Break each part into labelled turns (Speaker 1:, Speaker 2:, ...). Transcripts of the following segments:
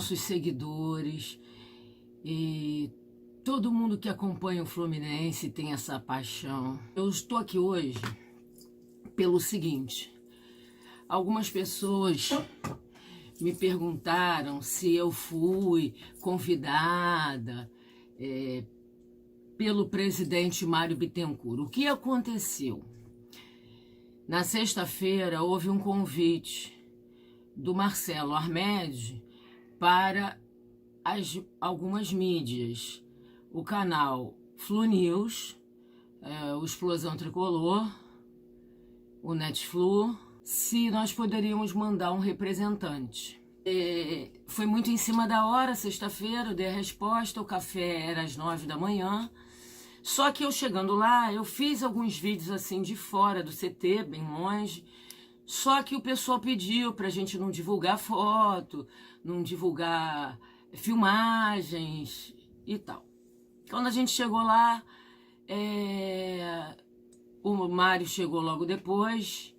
Speaker 1: nossos seguidores e todo mundo que acompanha o Fluminense tem essa paixão. Eu estou aqui hoje pelo seguinte: algumas pessoas me perguntaram se eu fui convidada pelo presidente Mário Bittencourt. O que aconteceu? Na sexta-feira houve um convite do Marcelo Armed para algumas mídias, o canal Flu News, o Explosão Tricolor, o Netflu, se nós poderíamos mandar um representante. Foi muito em cima da hora, sexta-feira, eu dei a resposta, o café era às 9 da manhã, só que eu chegando lá, eu fiz alguns vídeos assim de fora do CT, bem longe, só que o pessoal pediu pra gente não divulgar foto, não divulgar filmagens e tal. Quando a gente chegou lá, o Mário chegou logo depois,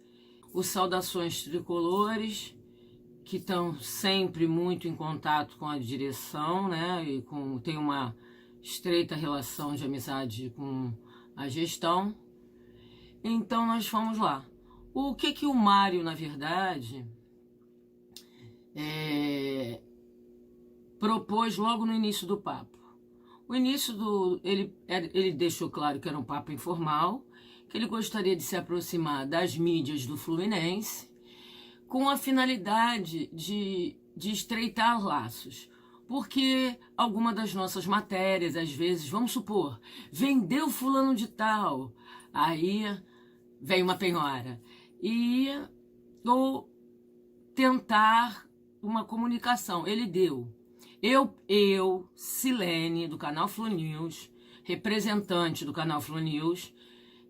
Speaker 1: os Saudações Tricolores, que estão sempre muito em contato com a direção, né? E tem uma estreita relação de amizade com a gestão. Então nós fomos lá. O que o Mário, na verdade, propôs logo no início do papo? O início ele deixou claro que era um papo informal, que ele gostaria de se aproximar das mídias do Fluminense, com a finalidade de estreitar laços. Porque alguma das nossas matérias, às vezes, vamos supor, vendeu fulano de tal, aí vem uma penhora. Ou tentar uma comunicação. Ele deu. Eu, Silene, do canal Flu News, representante do canal Flu News,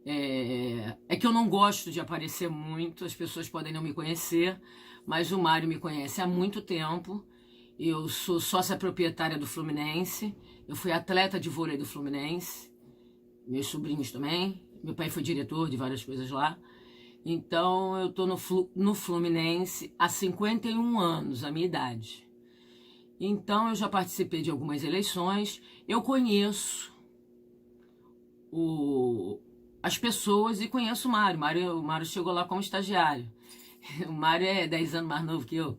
Speaker 1: é que eu não gosto de aparecer muito, as pessoas podem não me conhecer, mas o Mário me conhece há muito tempo. Eu sou sócia proprietária do Fluminense, eu fui atleta de vôlei do Fluminense, meus sobrinhos também, meu pai foi diretor de várias coisas lá. Então eu tô no Fluminense há 51 anos, a minha idade. Então eu já participei de algumas eleições, eu conheço as pessoas e conheço o Mário. O Mário chegou lá como estagiário. O Mário é 10 anos mais novo que eu.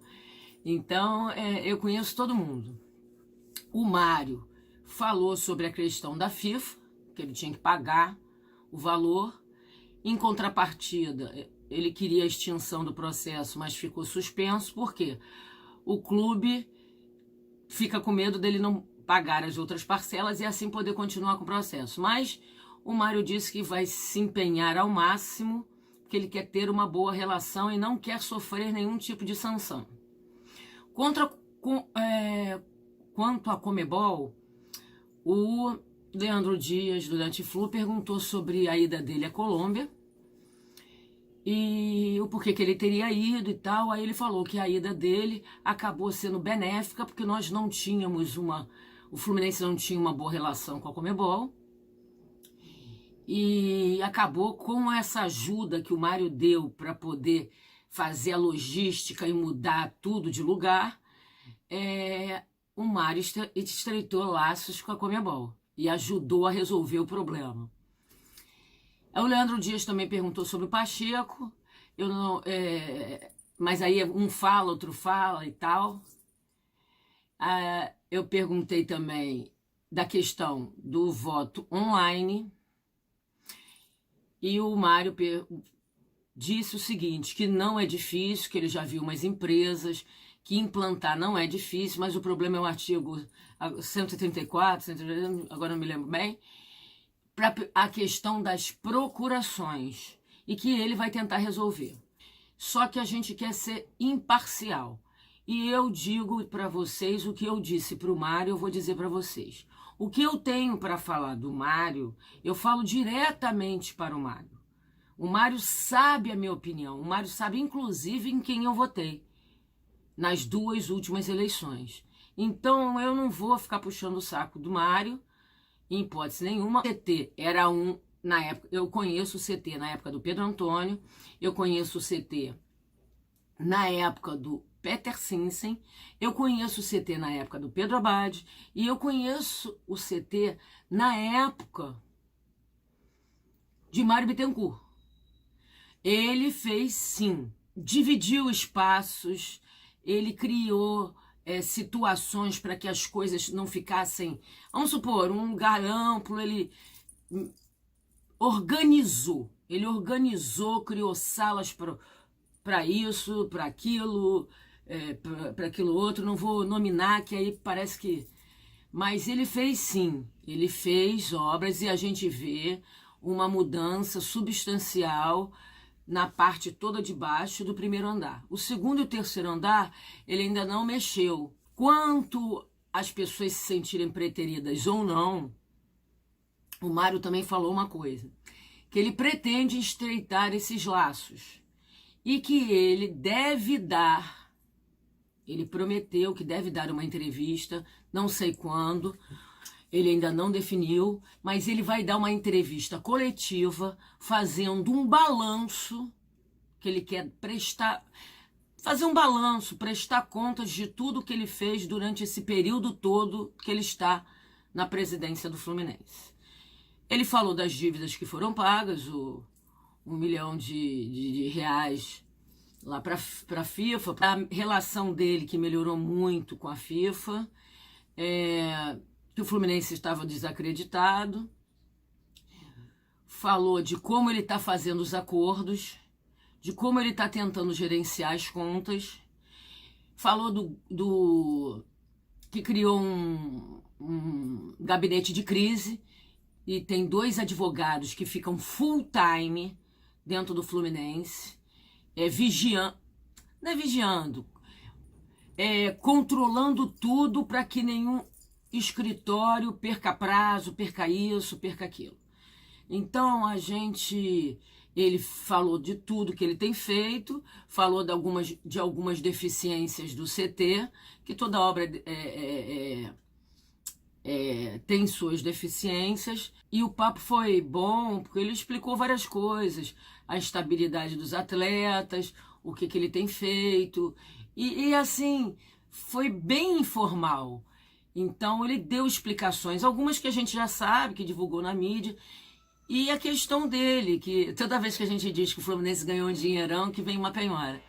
Speaker 1: Então eu conheço todo mundo. O Mário falou sobre a questão da FIFA, que ele tinha que pagar o valor. Em contrapartida, ele queria a extinção do processo, mas ficou suspenso, porque o clube fica com medo dele não pagar as outras parcelas e assim poder continuar com o processo. Mas o Mário disse que vai se empenhar ao máximo, que ele quer ter uma boa relação e não quer sofrer nenhum tipo de sanção. Quanto a Comebol, o Leandro Dias, do Netflu, perguntou sobre a ida dele à Colômbia e o porquê que ele teria ido e tal. Aí ele falou que a ida dele acabou sendo benéfica, porque nós não tínhamos o Fluminense não tinha uma boa relação com a Comebol, e acabou com essa ajuda que o Mário deu para poder fazer a logística e mudar tudo de lugar. O Mário estreitou laços com a Comebol e ajudou a resolver o problema. O Leandro Dias também perguntou sobre o Pacheco, mas aí um fala, outro fala e tal. Eu perguntei também da questão do voto online, e o Mário disse o seguinte, que não é difícil, que ele já viu umas empresas, que implantar não é difícil, mas o problema é o artigo 134, agora não me lembro bem, para a questão das procurações, e que ele vai tentar resolver. Só que a gente quer ser imparcial. E eu digo para vocês o que eu disse para o Mário, eu vou dizer para vocês. O que eu tenho para falar do Mário, eu falo diretamente para o Mário. O Mário sabe a minha opinião, o Mário sabe inclusive em quem eu votei nas 2 últimas eleições. Então eu não vou ficar puxando o saco do Mário, em hipótese nenhuma. O CT era na época, eu conheço o CT na época do Pedro Antônio, eu conheço o CT na época do Peter Sinsen, eu conheço o CT na época do Pedro Abad e eu conheço o CT na época de Mário Bittencourt. Ele fez, sim, dividiu espaços, ele criou situações para que as coisas não ficassem... Vamos supor, um lugar amplo, ele organizou, criou salas para isso, para aquilo, para aquilo outro, não vou nominar, que aí parece que... Mas ele fez, sim, ele fez obras e a gente vê uma mudança substancial na parte toda de baixo do primeiro andar. O segundo e o terceiro andar, ele ainda não mexeu. Quanto as pessoas se sentirem preteridas ou não, o Mário também falou uma coisa, que ele pretende estreitar esses laços e que ele deve dar, ele prometeu que deve dar uma entrevista, não sei quando, ele ainda não definiu, mas ele vai dar uma entrevista coletiva fazendo um balanço, que ele quer prestar, fazer um balanço, prestar contas de tudo que ele fez durante esse período todo que ele está na presidência do Fluminense. Ele falou das dívidas que foram pagas, o R$1 milhão de reais lá para a FIFA, a relação dele que melhorou muito com a FIFA, que o Fluminense estava desacreditado, falou de como ele está fazendo os acordos, de como ele está tentando gerenciar as contas, falou do que criou um gabinete de crise e tem 2 advogados que ficam full time dentro do Fluminense, controlando tudo para que nenhum escritório perca prazo, perca isso, perca aquilo. Então ele falou de tudo que ele tem feito, falou de algumas deficiências do CT, que toda obra tem suas deficiências, e o papo foi bom, porque ele explicou várias coisas, a estabilidade dos atletas, o que ele tem feito, e assim, foi bem informal. Então ele deu explicações, algumas que a gente já sabe, que divulgou na mídia, e a questão dele, que toda vez que a gente diz que o Fluminense ganhou um dinheirão, que vem uma penhora.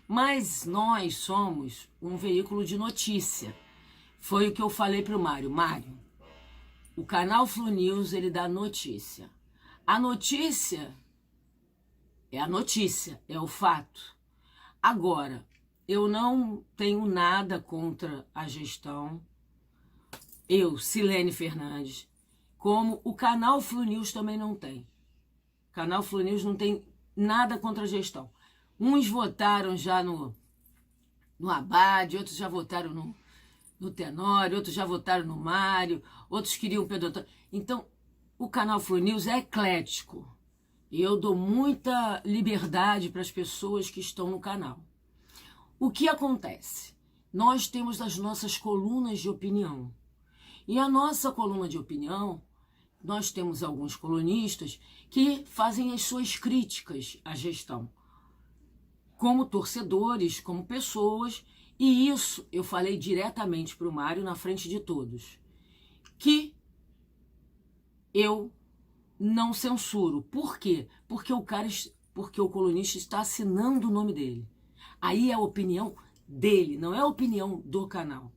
Speaker 1: Mas nós somos um veículo de notícia. Foi o que eu falei para o Mário. Mário, o canal Flu News, ele dá notícia. A notícia, é o fato. Agora, eu não tenho nada contra a gestão, eu, Silene Fernandes, como o canal Flu News também não tem. O canal Flu News não tem nada contra a gestão. Uns votaram já no Abad, outros já votaram no Tenório, outros já votaram no Mário, outros queriam o Pedro Antônio. Então, o canal Flu News é eclético. E eu dou muita liberdade para as pessoas que estão no canal. O que acontece? Nós temos as nossas colunas de opinião. E a nossa coluna de opinião, nós temos alguns colunistas que fazem as suas críticas à gestão, como torcedores, como pessoas, e isso eu falei diretamente para o Mário na frente de todos, que eu não censuro. Por quê? Porque o colunista está assinando o nome dele. Aí é a opinião dele, não é a opinião do canal.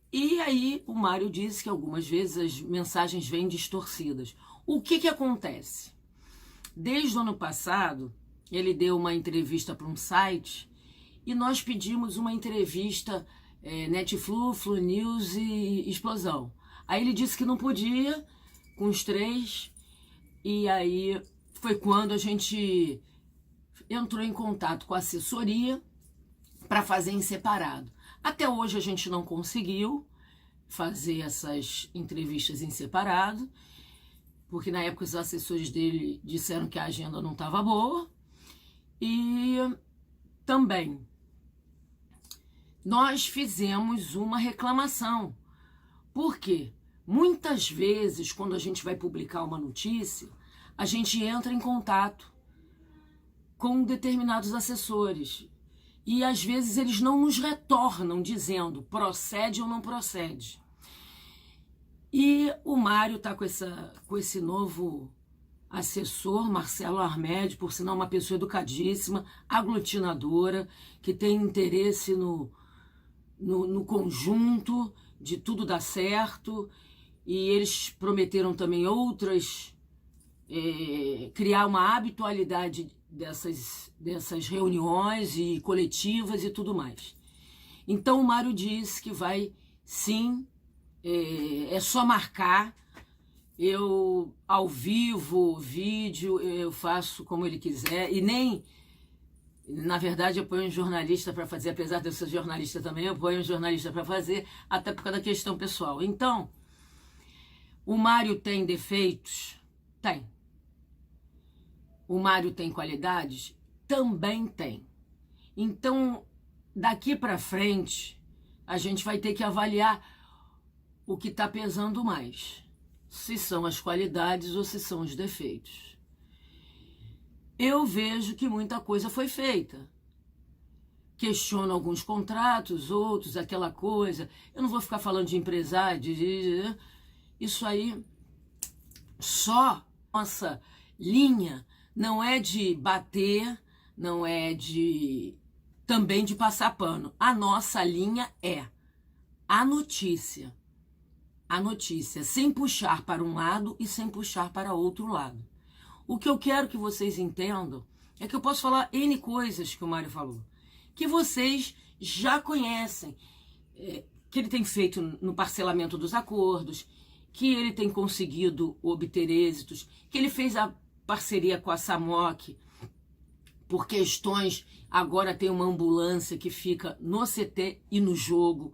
Speaker 1: E aí o Mário disse que algumas vezes as mensagens vêm distorcidas. O que acontece? Desde o ano passado, ele deu uma entrevista para um site e nós pedimos uma entrevista Netflu, Flu News e Explosão. Aí ele disse que não podia, com os 3, e aí foi quando a gente entrou em contato com a assessoria para fazer em separado. Até hoje a gente não conseguiu fazer essas entrevistas em separado, porque na época os assessores dele disseram que a agenda não estava boa. E também nós fizemos uma reclamação, porque muitas vezes quando a gente vai publicar uma notícia, a gente entra em contato com determinados assessores. e às vezes eles não nos retornam dizendo procede ou não procede. E o Mário está com esse novo assessor, Marcelo Armed, por sinal uma pessoa educadíssima, aglutinadora, que tem interesse no conjunto de tudo dar certo, e eles prometeram também criar uma habitualidade dessas reuniões e coletivas e tudo mais. Então o Mário disse que vai sim, é só marcar, eu ao vivo, vídeo, eu faço como ele quiser, e nem, na verdade eu ponho um jornalista para fazer, apesar de eu ser jornalista também, eu ponho um jornalista para fazer, até por causa da questão pessoal. Então, o Mário tem defeitos? Tem. O Mário tem qualidades? Também tem. Então, daqui para frente, a gente vai ter que avaliar o que está pesando mais. Se são as qualidades ou se são os defeitos. Eu vejo que muita coisa foi feita. Questiono alguns contratos, outros, aquela coisa. Eu não vou ficar falando de empresário, isso aí, só nossa linha não é de bater, não é também de passar pano. A nossa linha é a notícia. A notícia, sem puxar para um lado e sem puxar para outro lado. O que eu quero que vocês entendam é que eu posso falar N coisas que o Mário falou, que vocês já conhecem, que ele tem feito no parcelamento dos acordos, que ele tem conseguido obter êxitos, que ele fez a parceria com a Samok, por questões, agora tem uma ambulância que fica no CT e no jogo.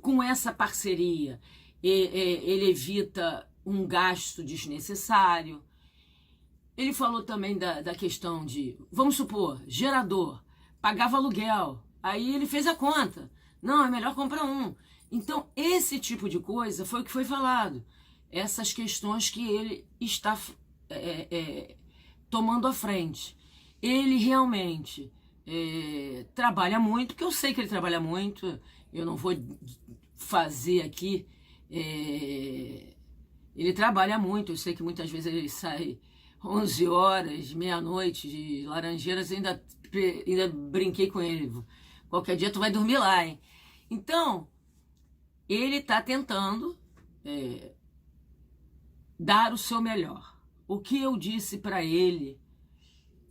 Speaker 1: Com essa parceria, ele evita um gasto desnecessário. Ele falou também da questão de, vamos supor, gerador, pagava aluguel, aí ele fez a conta. Não, é melhor comprar um. Então, esse tipo de coisa foi o que foi falado. Essas questões que ele está tomando à frente. Ele realmente trabalha muito, porque eu sei que ele trabalha muito, eu não vou fazer aqui. Ele trabalha muito, eu sei que muitas vezes ele sai 11 horas, meia-noite de Laranjeiras, ainda brinquei com ele. Qualquer dia tu vai dormir lá, hein? Então, ele está tentando dar o seu melhor. O que eu disse para ele,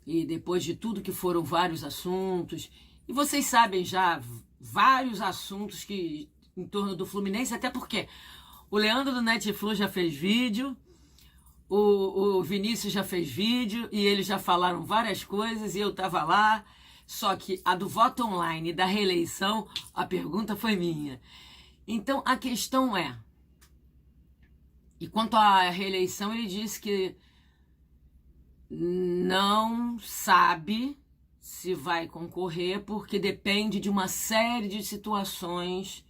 Speaker 1: e depois de tudo que foram vários assuntos, e vocês sabem já vários assuntos que em torno do Fluminense, até porque o Leandro do Netflix já fez vídeo, o Vinícius já fez vídeo, e eles já falaram várias coisas, e eu estava lá, só que a do voto online e da reeleição, a pergunta foi minha. Então, a questão é, e quanto à reeleição, ele disse que não sabe se vai concorrer, porque depende de uma série de situações,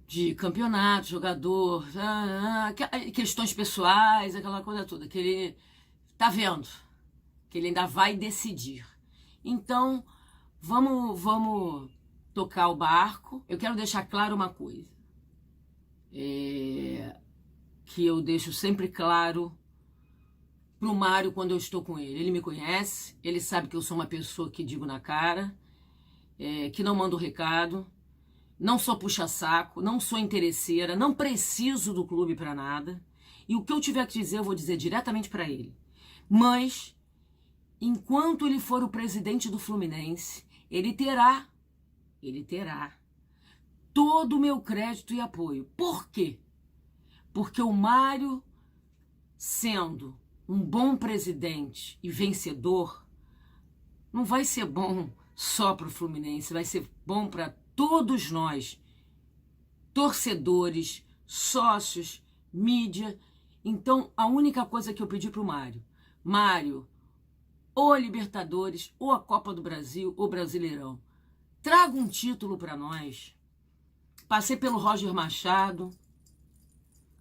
Speaker 1: de campeonato, jogador, questões pessoais, aquela coisa toda, que ele tá vendo, que ele ainda vai decidir. Então, vamos tocar o barco. Eu quero deixar claro uma coisa, que eu deixo sempre claro pro Mário quando eu estou com ele. Ele me conhece, ele sabe que eu sou uma pessoa que digo na cara, que não mando recado, não sou puxa-saco, não sou interesseira, não preciso do clube para nada. E o que eu tiver que dizer, eu vou dizer diretamente para ele. Mas, enquanto ele for o presidente do Fluminense, ele terá todo o meu crédito e apoio. Por quê? Porque o Mário, sendo um bom presidente e vencedor, não vai ser bom só para o Fluminense, vai ser bom para todos nós, torcedores, sócios, mídia. Então, a única coisa que eu pedi para o Mário, ou a Libertadores, ou a Copa do Brasil, ou Brasileirão, traga um título para nós. Passei pelo Roger Machado,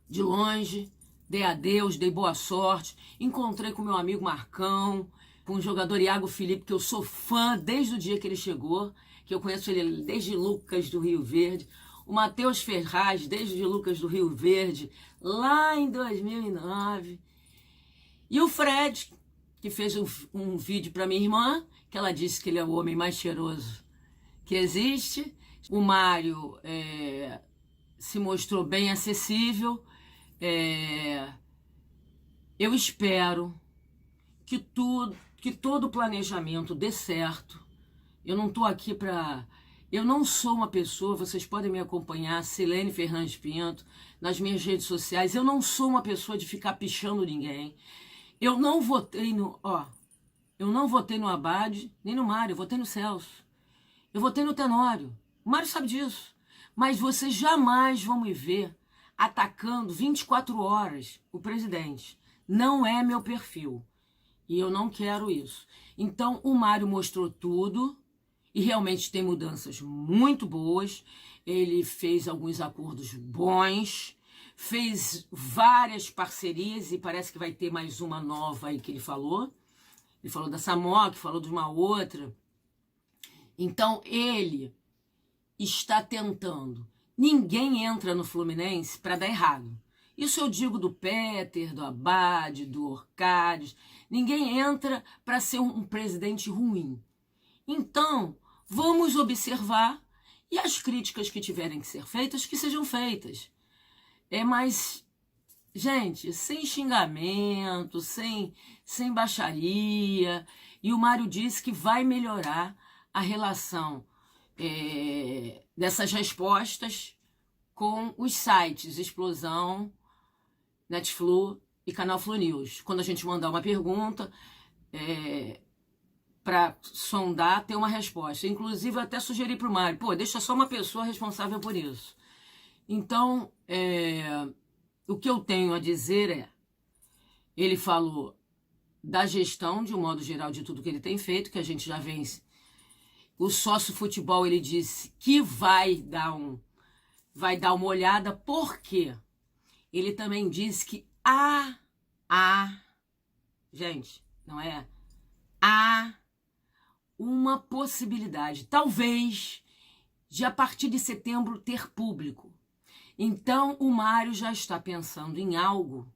Speaker 1: de longe, dei adeus, dei boa sorte, encontrei com meu amigo Marcão, com o jogador Iago Felipe, que eu sou fã desde o dia que ele chegou, que eu conheço ele desde Lucas do Rio Verde, o Matheus Ferraz, desde Lucas do Rio Verde, lá em 2009, e o Fred, que fez um vídeo para minha irmã, que ela disse que ele é o homem mais cheiroso que existe. O Mário se mostrou bem acessível. Eu espero que todo o planejamento dê certo. Eu não estou aqui para... Eu não sou uma pessoa, vocês podem me acompanhar, Silene Fernandes Pinto, nas minhas redes sociais. Eu não sou uma pessoa de ficar pichando ninguém. Eu não votei eu não votei no Haddad, nem no Mário, eu votei no Celso. Eu votei no Tenório. O Mário sabe disso. Mas vocês jamais vão me ver atacando 24 horas o presidente. Não é meu perfil. E eu não quero isso. Então, o Mário mostrou tudo e realmente tem mudanças muito boas. Ele fez alguns acordos bons, fez várias parcerias e parece que vai ter mais uma nova aí que ele falou. Ele falou da Samok, falou de uma outra. Então, ele está tentando. Ninguém entra no Fluminense para dar errado. Isso eu digo do Peter, do Haddad, do Orcades. Ninguém entra para ser um presidente ruim. Então, vamos observar e as críticas que tiverem que ser feitas, que sejam feitas. Mas, gente, sem xingamento, sem baixaria. E o Mário disse que vai melhorar a relação dessas respostas com os sites Explosão, Netflu e Canal Flu News. Quando a gente mandar uma pergunta, para sondar, ter uma resposta. Inclusive, eu até sugeri para o Mário, deixa só uma pessoa responsável por isso. Então, o que eu tenho a dizer ele falou da gestão, de um modo geral, de tudo que ele tem feito, que a gente já vem... O sócio futebol, ele disse que vai dar uma olhada, porque ele também disse que gente, não é? Há uma possibilidade, talvez, de a partir de setembro ter público. Então, o Mário já está pensando em algo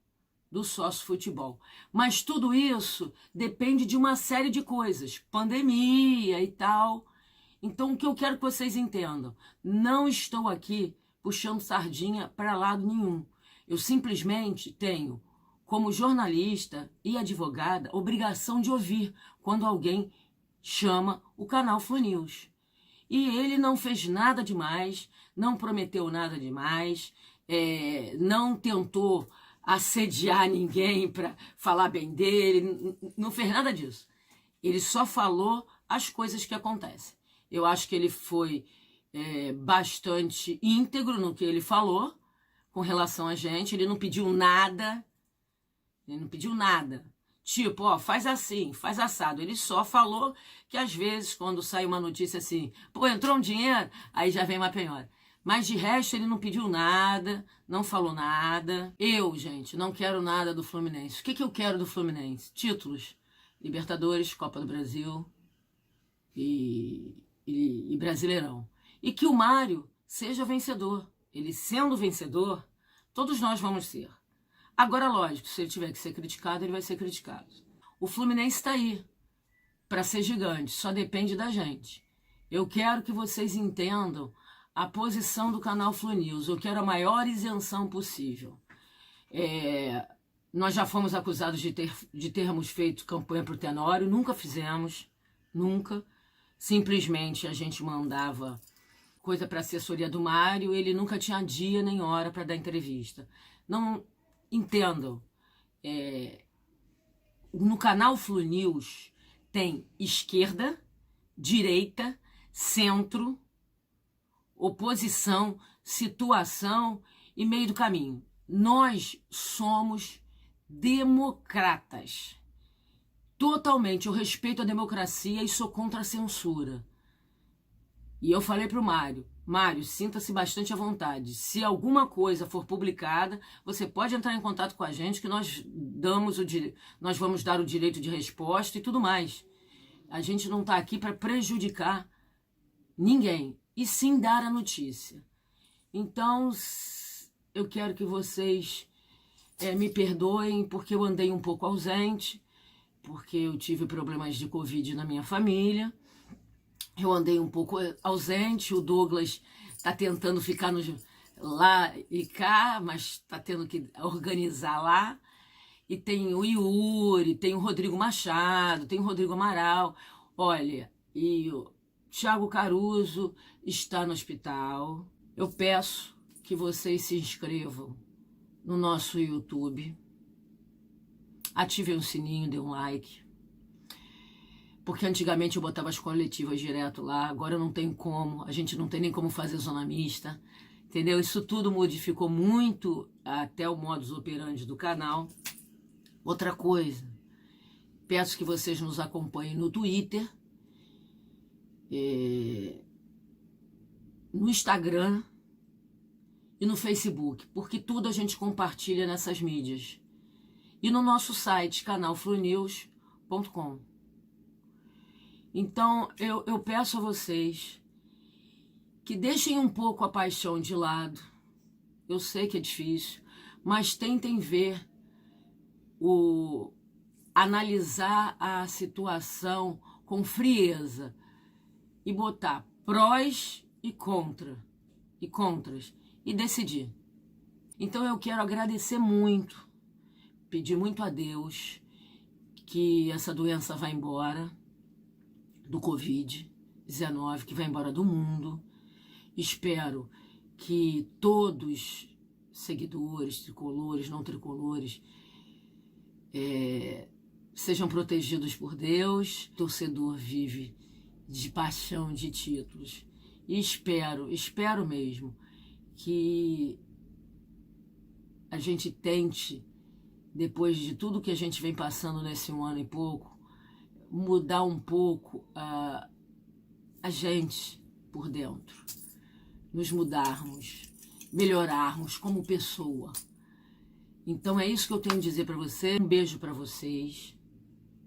Speaker 1: do sócio futebol. Mas tudo isso depende de uma série de coisas, pandemia e tal. Então, o que eu quero que vocês entendam, não estou aqui puxando sardinha para lado nenhum. Eu simplesmente tenho, como jornalista e advogada, obrigação de ouvir quando alguém chama o canal Flu News. E ele não fez nada demais, não prometeu nada demais, não tentou assediar ninguém para falar bem dele, não fez nada disso. Ele só falou as coisas que acontecem. Eu acho que ele foi bastante íntegro no que ele falou com relação a gente. Ele não pediu nada. Ele não pediu nada. Tipo, faz assim, faz assado. Ele só falou que às vezes, quando sai uma notícia assim, entrou um dinheiro, aí já vem uma penhora. Mas de resto ele não pediu nada, não falou nada. Eu, gente, não quero nada do Fluminense. O que eu quero do Fluminense? Títulos. Libertadores, Copa do Brasil e Brasileirão. E que o Mário seja vencedor. Ele sendo vencedor, todos nós vamos ser. Agora, lógico, se ele tiver que ser criticado, ele vai ser criticado. O Fluminense está aí para ser gigante, só depende da gente. Eu quero que vocês entendam a posição do canal Flu News. Eu quero a maior isenção possível. Nós já fomos acusados de termos feito campanha para o Tenório, nunca fizemos, nunca. Simplesmente a gente mandava coisa para a assessoria do Mário, ele nunca tinha dia nem hora para dar entrevista. Não entendam, no canal Flu News tem esquerda, direita, centro, oposição, situação e meio do caminho. Nós somos democratas. Totalmente, eu respeito a democracia e sou contra a censura. E eu falei para o Mário, Mário, sinta-se bastante à vontade. Se alguma coisa for publicada, você pode entrar em contato com a gente, que nós vamos dar o direito de resposta e tudo mais. A gente não está aqui para prejudicar ninguém, e sim dar a notícia. Então, eu quero que vocês me perdoem, porque eu andei um pouco ausente, porque eu tive problemas de Covid na minha família. Eu andei um pouco ausente, o Douglas está tentando ficar lá e cá, mas está tendo que organizar lá. E tem o Yuri, tem o Rodrigo Machado, tem o Rodrigo Amaral. Olha, e o Thiago Caruso está no hospital. Eu peço que vocês se inscrevam no nosso YouTube. Ativem o sininho, dê um like. Porque antigamente eu botava as coletivas direto lá, agora não tem como, a gente não tem nem como fazer zona mista, entendeu? Isso tudo modificou muito até o modus operandi do canal. Outra coisa, peço que vocês nos acompanhem no Twitter, no Instagram e no Facebook, porque tudo a gente compartilha nessas mídias. E no nosso site, canalflunews.com. Então, eu peço a vocês que deixem um pouco a paixão de lado. Eu sei que é difícil, mas tentem ver, analisar a situação com frieza e botar prós e contras e decidir. Então, eu quero agradecer muito, pedir muito a Deus que essa doença vá embora, do Covid-19, que vai embora do mundo. Espero que todos, seguidores, tricolores, não tricolores, sejam protegidos por Deus. O torcedor vive de paixão, de títulos. E espero mesmo que a gente tente, depois de tudo que a gente vem passando nesse 1 ano e pouco, mudar um pouco a gente por dentro, nos mudarmos, melhorarmos como pessoa. Então é isso que eu tenho a dizer para você. Um beijo para vocês,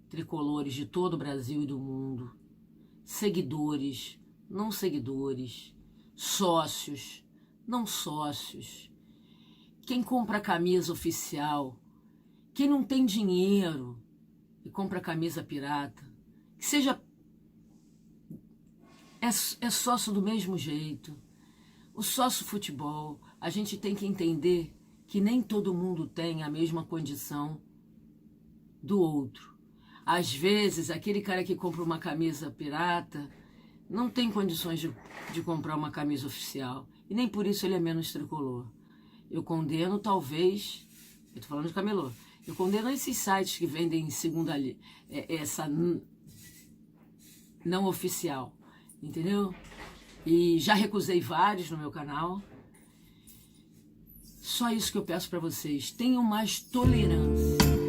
Speaker 1: tricolores de todo o Brasil e do mundo, seguidores, não seguidores, sócios, não sócios, quem compra camisa oficial, quem não tem dinheiro e compra camisa pirata, que seja é sócio do mesmo jeito. O sócio futebol, a gente tem que entender que nem todo mundo tem a mesma condição do outro. Às vezes, aquele cara que compra uma camisa pirata não tem condições de comprar uma camisa oficial, e nem por isso ele é menos tricolor. Eu condeno, talvez, eu tô falando de camelô, eu condeno esses sites que vendem segunda essa não oficial, entendeu? E já recusei vários no meu canal. Só isso que eu peço para vocês. Tenham mais tolerância.